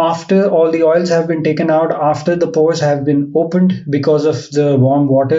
after all the oils have been taken out, after the pores have been opened because of the warm water،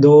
2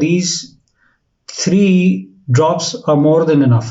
these 3 drops are more than enough۔